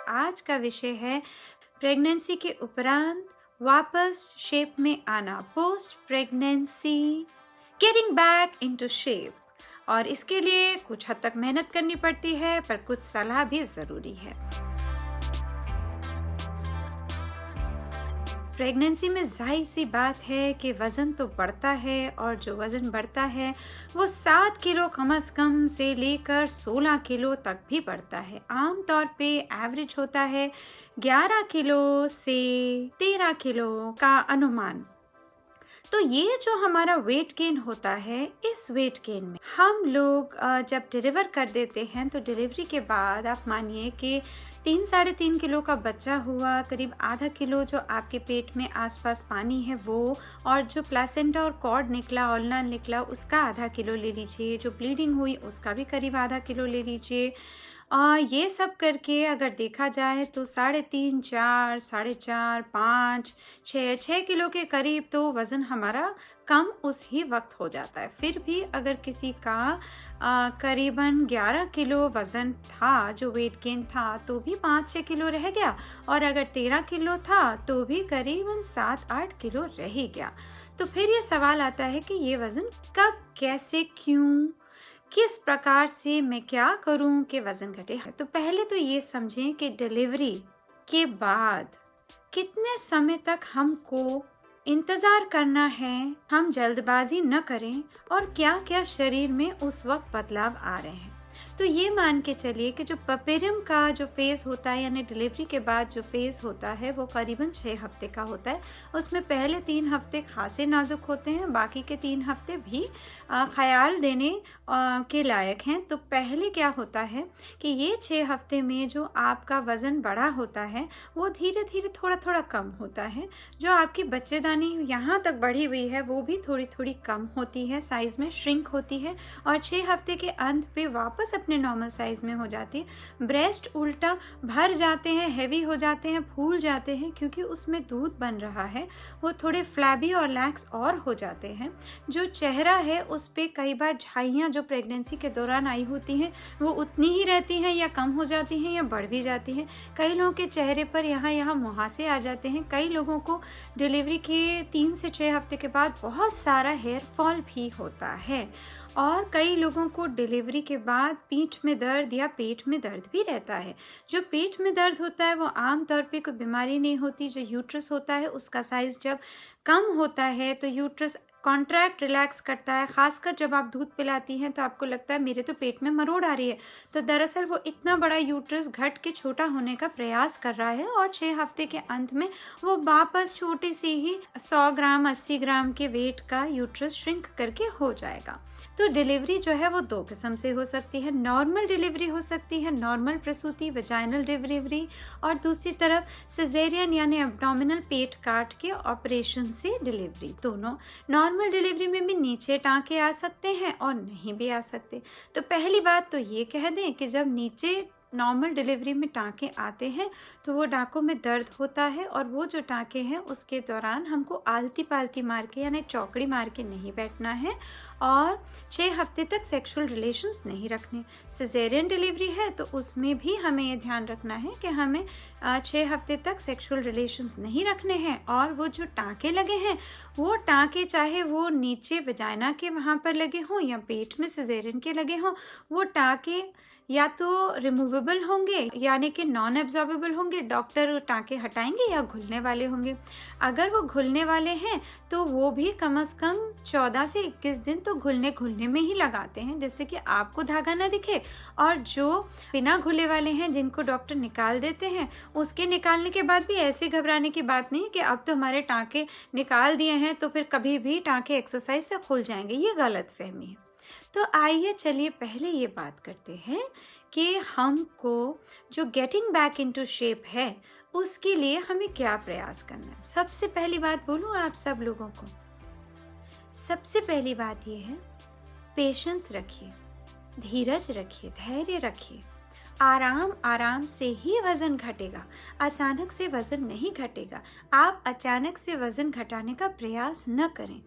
आज का विषय है प्रेगनेंसी के उपरांत वापस शेप में आना, post pregnancy getting back into shape. और इसके लिए कुछ हद तक मेहनत करनी पड़ती है, पर कुछ सलाह भी ज़रूरी है। प्रेगनेंसी में जाहिर सी बात है कि वज़न तो बढ़ता है, और जो वज़न बढ़ता है वो 7 किलो कम से कम से लेकर 16 किलो तक भी बढ़ता है। आम तौर पे एवरेज होता है 11 किलो से 13 किलो का अनुमान। तो ये जो हमारा वेट गेन होता है, इस वेट गेन में हम लोग जब डिलीवर कर देते हैं तो डिलीवरी के बाद आप मानिए कि 3-3.5 किलो का बच्चा हुआ, करीब आधा किलो जो आपके पेट में आसपास पानी है वो, और जो प्लेसेंटा और कॉर्ड निकला, ओलना निकला, उसका आधा किलो ले लीजिए, जो ब्लीडिंग हुई उसका भी करीब आधा किलो ले लीजिए। ये सब करके अगर देखा जाए तो 3.5, 4, 4.5, 5, 6 किलो के करीब तो वज़न हमारा कम उस ही वक्त हो जाता है। फिर भी अगर किसी का करीबन 11 किलो वज़न था, जो वेट गेन था, तो भी 5-6 किलो रह गया, और अगर 13 किलो था तो भी करीबन 7-8 किलो रह ही गया। तो फिर ये सवाल आता है कि ये वज़न कब, कैसे, क्यों, किस प्रकार से मैं क्या करूं कि वज़न घटे। तो पहले तो ये समझें कि डिलीवरी के बाद कितने समय तक हमको इंतज़ार करना है, हम जल्दबाजी न करें, और क्या क्या शरीर में उस वक्त बदलाव आ रहे हैं। तो ये मान के चलिए कि जो पपेरियम का जो फेज़ होता है, यानी डिलीवरी के बाद जो फेज़ होता है, वो करीबन 6 हफ्ते का होता है। उसमें पहले 3 हफ्ते खासे नाजुक होते हैं, बाकी के 3 हफ्ते भी ख्याल देने के लायक हैं। तो पहले क्या होता है कि ये 6 हफ्ते में जो आपका वज़न बढ़ा होता है वो धीरे धीरे थोड़ा थोड़ा कम होता है। जो आपकी बच्चेदानी यहाँ तक बढ़ी हुई है वो भी थोड़ी थोड़ी कम होती है, साइज़ में श्रिंक होती है, और 6 हफ्ते के अंत पे वापस अपने नॉर्मल साइज़ में हो जाती है। ब्रेस्ट उल्टा भर जाते हैं, हैवी हो जाते हैं, फूल जाते हैं, क्योंकि उसमें दूध बन रहा है। वो थोड़े फ्लैबी और लैक्स और हो जाते हैं। जो चेहरा है उस पे कई बार झाइयाँ जो प्रेगनेंसी के दौरान आई होती हैं वो उतनी ही रहती हैं, या कम हो जाती हैं, या बढ़ भी जाती हैं। कई लोगों के चेहरे पर यहाँ मुहासे आ जाते हैं। कई लोगों को डिलीवरी के 3 से 6 हफ्ते के बाद बहुत सारा हेयर फॉल भी होता है, और कई लोगों को डिलीवरी के बाद पीठ में दर्द या पेट में दर्द भी रहता है। जो पेट में दर्द होता है वो आम तौर पे कोई बीमारी नहीं होती। जो यूट्रस होता है उसका साइज़ जब कम होता है तो यूट्रस कॉन्ट्रैक्ट रिलैक्स करता है। खासकर जब आप दूध पिलाती हैं तो आपको लगता है मेरे तो पेट में मरोड़ आ रही है, तो दरअसल वो इतना बड़ा यूट्रस घट के छोटा होने का प्रयास कर रहा है, और 6 हफ्ते के अंत में वो वापस छोटी सी ही 100 ग्राम 80 ग्राम के वेट का यूट्रस श्रिंक करके हो जाएगा। तो डिलीवरी जो है वो 2 किस्म से हो सकती है। नॉर्मल डिलीवरी हो सकती है, नॉर्मल प्रसूति, वजाइनल डिलीवरी, और दूसरी तरफ सिजेरियन यानी एब्डोमिनल पेट काट के ऑपरेशन से डिलीवरी। दोनों नॉर्मल डिलीवरी में भी नीचे टाँके आ सकते हैं और नहीं भी आ सकते। तो पहली बात तो ये कह दें कि जब नीचे नॉर्मल डिलीवरी में टाँके आते हैं तो वो टाँकों में दर्द होता है, और वो जो टाँके हैं उसके दौरान हमको आलती पालती मार के यानी चौकड़ी मार के नहीं बैठना है, और 6 हफ्ते तक सेक्सुअल रिलेशंस नहीं रखने। सिजेरियन डिलीवरी है तो उसमें भी हमें ये ध्यान रखना है कि हमें 6 हफ्ते तक सेक्सुअल रिलेशंस नहीं रखने हैं। और वो जो टाँके लगे हैं वो टाँके चाहे वो नीचे वजाइना के वहाँ पर लगे हों या पेट में सिजेरियन के लगे हों, वो टाँके या तो रिमूवेबल होंगे यानी कि नॉन एब्जॉर्बेबल होंगे, डॉक्टर टाँके हटाएंगे, या घुलने वाले होंगे। अगर वो घुलने वाले हैं तो वो भी कम से कम 14 से 21 दिन तो घुलने में ही लगाते हैं, जिससे कि आपको धागा ना दिखे। और जो बिना घुले वाले हैं जिनको डॉक्टर निकाल देते हैं, उसके निकालने के बाद भी ऐसे घबराने की बात नहीं कि अब तो हमारे टाँके निकाल दिए हैं तो फिर कभी भी टाँके एक्सरसाइज से खुल जाएंगे। ये गलत फहमी है। तो आइए चलिए पहले ये बात करते हैं कि हमको जो गेटिंग बैक इनटू शेप है उसके लिए हमें क्या प्रयास करना है। सबसे पहली बात बोलूँ आप सब लोगों को, सबसे पहली बात ये है, पेशेंस रखिए, धीरज रखिए, धैर्य रखिए। आराम आराम से ही वज़न घटेगा, अचानक से वज़न नहीं घटेगा। आप अचानक से वज़न घटाने का प्रयास न करें।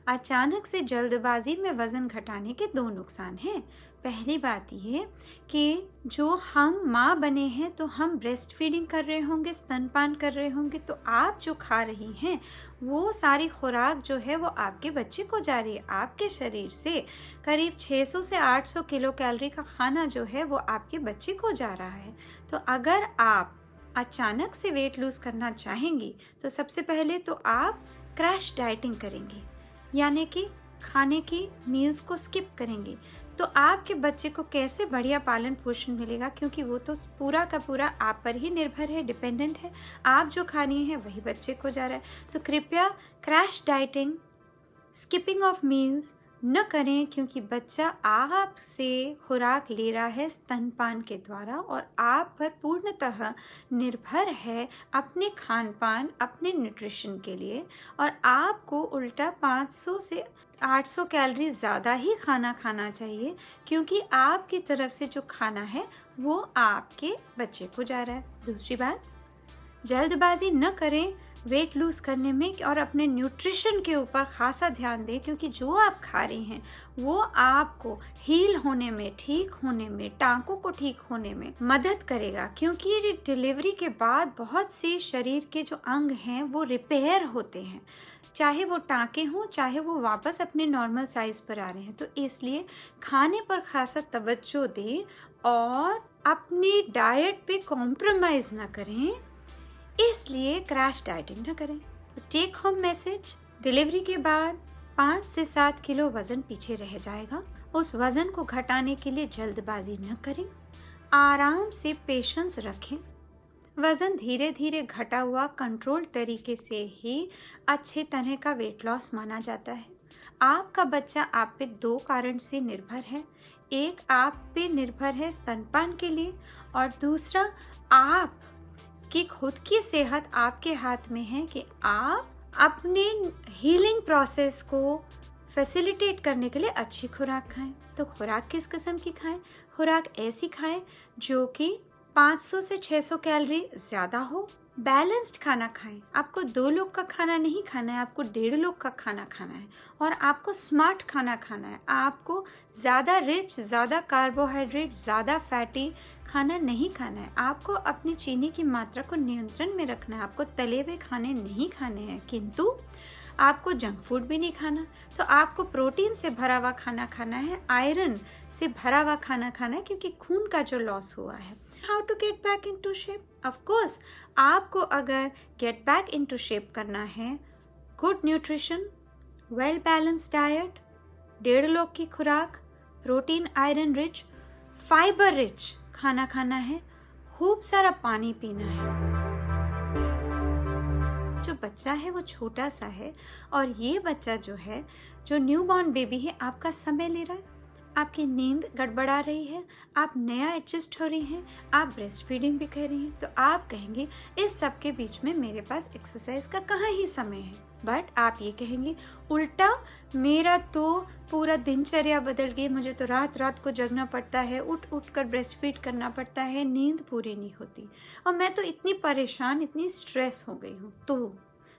अचानक से जल्दबाजी में वज़न घटाने के 2 नुकसान हैं। पहली बात ये कि जो हम माँ बने हैं तो हम ब्रेस्ट फीडिंग कर रहे होंगे, स्तनपान कर रहे होंगे, तो आप जो खा रही हैं वो सारी खुराक जो है वो आपके बच्चे को जा रही है। आपके शरीर से करीब 600 से 800 किलो कैलोरी का खाना जो है वो आपके बच्चे को जा रहा है। तो अगर आप अचानक से वेट लूज करना चाहेंगी तो सबसे पहले तो आप क्रैश डाइटिंग करेंगी, यानी कि खाने की मील्स को स्किप करेंगे। तो आपके बच्चे को कैसे बढ़िया पालन पोषण मिलेगा, क्योंकि वो तो पूरा का पूरा आप पर ही निर्भर है, डिपेंडेंट है। आप जो खानी है वही बच्चे को जा रहा है। तो कृपया crash dieting, skipping of meals न करें, क्योंकि बच्चा आपसे खुराक ले रहा है स्तनपान के द्वारा और आप पर पूर्णतः निर्भर है अपने खान पान, अपने न्यूट्रिशन के लिए। और आपको उल्टा 500 से 800 कैलोरी ज़्यादा ही खाना खाना चाहिए, क्योंकि आपकी तरफ से जो खाना है वो आपके बच्चे को जा रहा है। दूसरी बात, जल्दबाजी न करें वेट लूज करने में और अपने न्यूट्रिशन के ऊपर खासा ध्यान दें, क्योंकि जो आप खा रही हैं वो आपको हील होने में, ठीक होने में, टांकों को ठीक होने में मदद करेगा। क्योंकि ये डिलीवरी के बाद बहुत से शरीर के जो अंग हैं वो रिपेयर होते हैं, चाहे वो टांके हों, चाहे वो वापस अपने नॉर्मल साइज पर आ रहे हैं। तो इसलिए खाने पर खासा तवज्जो दें और अपनी डाइट पे कॉम्प्रोमाइज़ ना करें, इसलिए क्रैश डाइटिंग ना करें। तो टेक होम मैसेज, डिलीवरी के बाद 5 से 7 किलो वज़न पीछे रह जाएगा। उस वज़न को घटाने के लिए जल्दबाजी न करें, आराम से पेशेंस रखें। वज़न धीरे धीरे घटा हुआ कंट्रोल तरीके से ही अच्छे तरह का वेट लॉस माना जाता है। आपका बच्चा आप पे 2 कारण से निर्भर है। एक आप पे निर्भर है स्तनपान के लिए, और दूसरा आप कि खुद की सेहत आपके हाथ में है कि आप अपने हीलिंग प्रोसेस को फैसिलिटेट करने के लिए अच्छी खुराक खाएं। तो खुराक किस किस्म की खाएं? खुराक ऐसी खाएं जो कि 500 से 600 कैलोरी ज़्यादा हो। बैलेंस्ड खाना खाएं। आपको 2 लोग का खाना नहीं खाना है, आपको 1.5 लोग का खाना खाना है। और आपको स्मार्ट खाना खाना है। आपको ज़्यादा रिच, ज़्यादा कार्बोहाइड्रेट, ज़्यादा फैटी खाना नहीं खाना है। आपको अपनी चीनी की मात्रा को नियंत्रण में रखना है। आपको तले हुए खाने नहीं खाने हैं, किंतु आपको जंक फूड भी नहीं खाना। तो आपको प्रोटीन से भरा हुआ खाना खाना है, आयरन से भरा हुआ खाना खाना है, क्योंकि खून का जो लॉस हुआ है। How to get back into shape? Of course, आपको अगर गेट बैक इनटू शेप करना है, good nutrition, well balance diet, 1.5 लोग की खुराक, protein, iron rich, fiber rich खाना खाना है, खूब सारा पानी पीना है। जो बच्चा है वो छोटा सा है, और ये बच्चा जो है, जो न्यूबॉर्न बेबी है, आपका समय ले रहा है, आपकी नींद गड़बड़ा रही है, आप नया एडजस्ट हो रही हैं, आप ब्रेस्ट फीडिंग भी कर रही हैं। तो आप कहेंगे इस सब के बीच में मेरे पास एक्सरसाइज का कहाँ ही समय है। बट आप ये कहेंगे उल्टा, मेरा तो पूरा दिनचर्या बदल गई, मुझे तो रात रात को जगना पड़ता है, उठ उठ कर ब्रेस्ट फीड करना पड़ता है, नींद पूरी नहीं होती, और मैं तो इतनी परेशान, इतनी स्ट्रेस हो गई हूँ। तो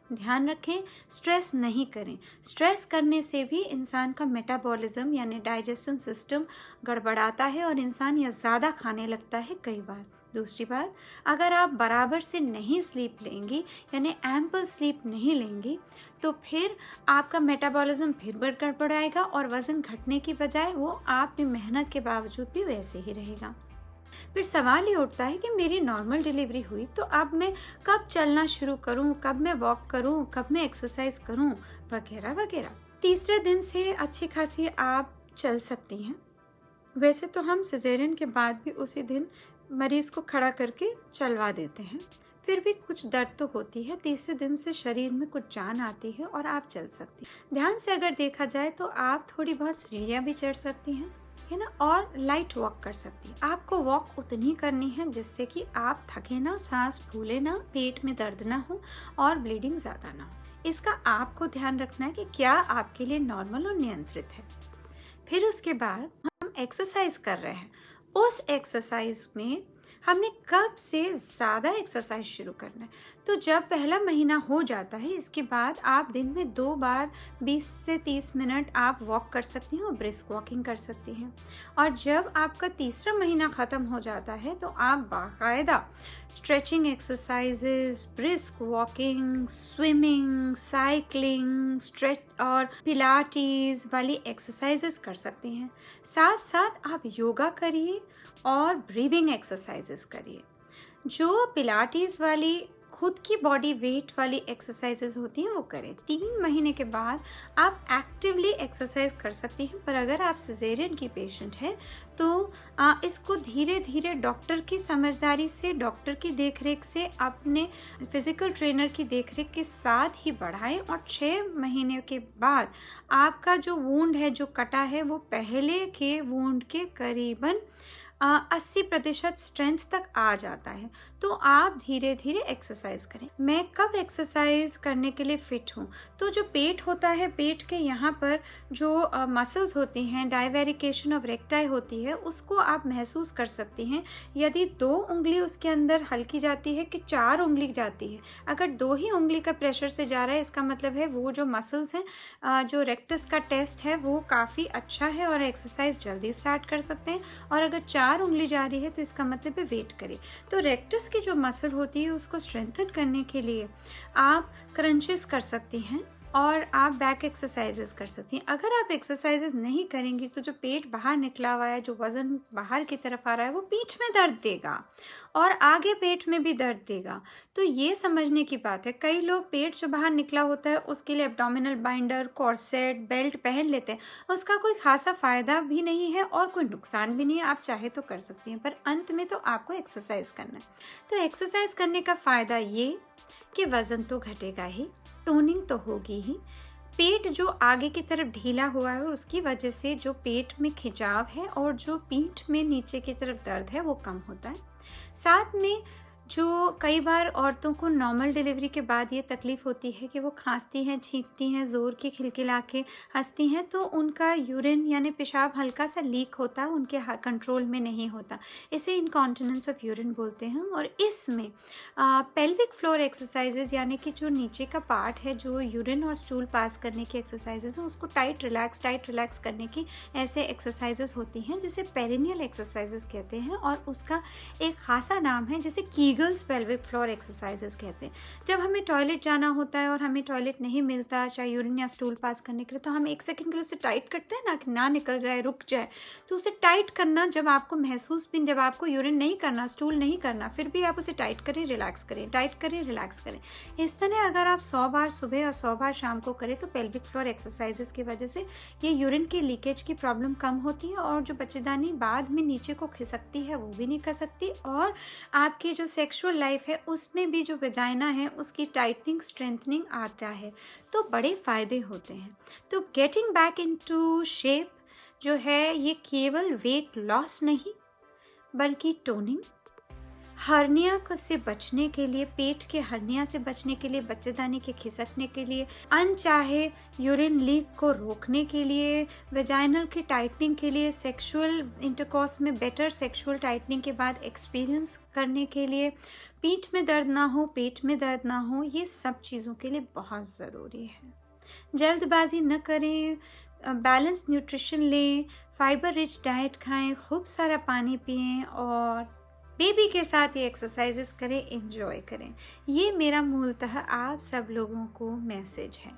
ध्यान रखें, स्ट्रेस नहीं करें। स्ट्रेस करने से भी इंसान का मेटाबॉलिज्म यानी डाइजेशन सिस्टम गड़बड़ाता है और इंसान या ज़्यादा खाने लगता है कई बार। दूसरी बात, अगर आप बराबर से नहीं स्लीप लेंगी, यानी एम्पल स्लीप नहीं लेंगी, तो फिर आपका मेटाबॉलिज्म फिर गड़बड़ाएगा और वज़न घटने की बजाय वो आप भी मेहनत के बावजूद भी वैसे ही रहेगा। फिर सवाल ये उठता है कि मेरी नॉर्मल डिलीवरी हुई, तो अब मैं कब चलना शुरू करूं, कब मैं वॉक करूं, कब मैं एक्सरसाइज करूं, वगैरह वगैरह। तीसरे दिन से अच्छी खासी आप चल सकती हैं। वैसे तो हम सिजेरियन के बाद भी उसी दिन मरीज को खड़ा करके चलवा देते हैं, फिर भी कुछ दर्द तो होती है। तीसरे दिन से शरीर में कुछ जान आती है और आप चल सकती हैं। ध्यान से अगर देखा जाए तो आप थोड़ी बहुत सीढ़ियाँ भी चढ़ सकती हैं, है ना, और लाइट वॉक कर सकती हैं। आपको वॉक उतनी करनी है जिससे कि आप थके ना, सांस फूले ना, पेट में दर्द ना हो और ब्लीडिंग ज़्यादा ना हो। इसका आपको ध्यान रखना है कि क्या आपके लिए नॉर्मल और नियंत्रित है। फिर उसके बाद हम एक्सरसाइज कर रहे हैं। उस एक्सरसाइज में हमने कब से ज़्यादा एक्सरसाइज शुरू करना है। तो जब पहला महीना हो जाता है, इसके बाद आप दिन में 2 बार 20 से 30 मिनट आप वॉक कर सकती हैं और ब्रिस्क वॉकिंग कर सकती हैं। और जब आपका तीसरा महीना ख़त्म हो जाता है तो आप बाकायदा stretching exercises, brisk walking, swimming, cycling, stretch और पिलाटीज वाली एक्सरसाइजेस कर सकती हैं। साथ साथ आप योगा करिए और ब्रीदिंग एक्सरसाइजेस करिए। जो पिलाटीज वाली खुद की बॉडी वेट वाली एक्सरसाइजेस होती हैं वो करें। 3 महीने के बाद आप एक्टिवली एक्सरसाइज कर सकती हैं। पर अगर आप सिजेरियन की पेशेंट हैं तो इसको धीरे धीरे डॉक्टर की समझदारी से, डॉक्टर की देखरेख से, अपने फिजिकल ट्रेनर की देखरेख के साथ ही बढ़ाएं। और 6 महीने के बाद आपका जो वुंड है, जो कटा है, वो पहले के वुंड के करीबन 80% स्ट्रेंथ तक आ जाता है। तो आप धीरे धीरे एक्सरसाइज करें। मैं कब एक्सरसाइज करने के लिए फिट हूँ? तो जो पेट होता है, पेट के यहाँ पर जो मसल्स होती हैं, डाइवेरिकेशन ऑफ रेक्टाई होती है, उसको आप महसूस कर सकती हैं। यदि 2 उंगली उसके अंदर हल्की जाती है कि 4 उंगली जाती है। अगर 2 ही उंगली का प्रेशर से जा रहा है, इसका मतलब है वो जो मसल्स हैं, जो रेक्टस का टेस्ट है वो काफ़ी अच्छा है और एक्सरसाइज जल्दी स्टार्ट कर सकते हैं। और अगर 4 उंगली जा रही है तो इसका मतलब है वेट करें। तो रेक्टस की जो मसल होती है उसको स्ट्रेंथन करने के लिए आप क्रंचेस कर सकती हैं और आप बैक एक्सरसाइजेस कर सकती हैं। अगर आप एक्सरसाइजेस नहीं करेंगी तो जो पेट बाहर निकला हुआ है, जो वज़न बाहर की तरफ आ रहा है, वो पीठ में दर्द देगा और आगे पेट में भी दर्द देगा। तो ये समझने की बात है। कई लोग पेट जो बाहर निकला होता है उसके लिए एब्डोमिनल बाइंडर, कॉर्सेट, बेल्ट पहन लेते हैं। उसका कोई खासा फ़ायदा भी नहीं है और कोई नुकसान भी नहीं है। आप चाहे तो कर सकती हैं, पर अंत में तो आपको एक्सरसाइज करना है। तो एक्सरसाइज करने का फ़ायदा ये कि वज़न तो घटेगा ही, टोनिंग तो होगी ही, पेट जो आगे की तरफ ढीला हुआ है उसकी वजह से जो पेट में खिंचाव है और जो पीठ में नीचे की तरफ दर्द है वो कम होता है। साथ में जो कई बार औरतों को नॉर्मल डिलीवरी के बाद ये तकलीफ़ होती है कि वो खांसती हैं, छींकती हैं, ज़ोर की खिलखिला के हंसती हैं, तो उनका यूरिन यानी पेशाब हल्का सा लीक होता है, उनके कंट्रोल में नहीं होता। इसे इनकॉन्टिनेंस ऑफ यूरिन बोलते हैं। और इसमें पेल्विक फ्लोर एक्सरसाइजेज यानी कि जो नीचे का पार्ट है, जो यूरिन और स्टूल पास करने की एक्सरसाइजेज हैं, उसको टाइट रिलैक्स करने की ऐसे एक्सरसाइजेज होती हैं जिसे पेरिनियल एक्सरसाइजेज कहते हैं। और उसका एक खासा नाम है जिसे कीगल्स पेल्विक फ्लोर एक्सरसाइजेस कहते हैं। जब हमें टॉयलेट जाना होता है और हमें टॉयलेट नहीं मिलता, चाहे यूरिन या स्टूल पास करने के लिए, तो हम 1 सेकंड के लिए उसे टाइट करते हैं ना, कि ना निकल जाए, रुक जाए। तो उसे टाइट करना, जब आपको महसूस भी, जब आपको यूरिन नहीं करना, स्टूल नहीं करना, फिर भी आप उसे टाइट करें, रिलैक्स करें, टाइट करें, रिलैक्स करें। इस तरह अगर आप 100 बार सुबह और 100 बार शाम को करें तो पेल्विक फ्लोर एक्सरसाइजेस की वजह से ये यूरिन के लीकेज की प्रॉब्लम कम होती है और जो बच्चेदानी बाद में नीचे को खिसकती है वो भी नहीं खिसकती। और आपकी जो सेक्सुअल लाइफ है उसमें भी जो वेजाइना है उसकी टाइटनिंग, स्ट्रेंथनिंग आता है। तो बड़े फ़ायदे होते हैं। तो गेटिंग बैक इनटू शेप जो है ये केवल वेट लॉस नहीं बल्कि टोनिंग, हर्निया से बचने के लिए, पेट के हर्निया से बचने के लिए, बच्चेदानी के खिसकने के लिए, अनचाहे यूरिन लीक को रोकने के लिए, वेजाइनल की टाइटनिंग के लिए, सेक्सुअल इंटरकॉर्स में बेटर सेक्सुअल टाइटनिंग के बाद एक्सपीरियंस करने के लिए, पीठ में दर्द ना हो, पेट में दर्द ना हो, ये सब चीज़ों के लिए बहुत ज़रूरी है। जल्दबाजी न करें, बैलेंस न्यूट्रिशन लें, फाइबर रिच डाइट खाएं, खूब सारा पानी पिएं और बेबी के साथ ये एक्सरसाइजेस करें, एंजॉय करें। ये मेरा मूलतः आप सब लोगों को मैसेज है।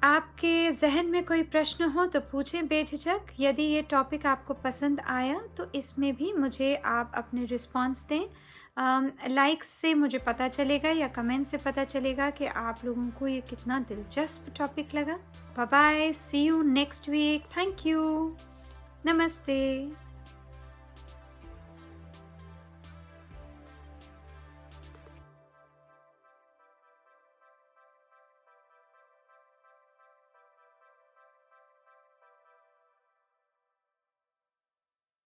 आपके जहन में कोई प्रश्न हो तो पूछें बेझिझक। यदि ये टॉपिक आपको पसंद आया तो इसमें भी मुझे आप अपने रिस्पॉन्स दें। लाइक्स से मुझे पता चलेगा या कमेंट से पता चलेगा कि आप लोगों को ये कितना दिलचस्प टॉपिक लगा। Bye bye, see you next week. Thank you, नमस्ते।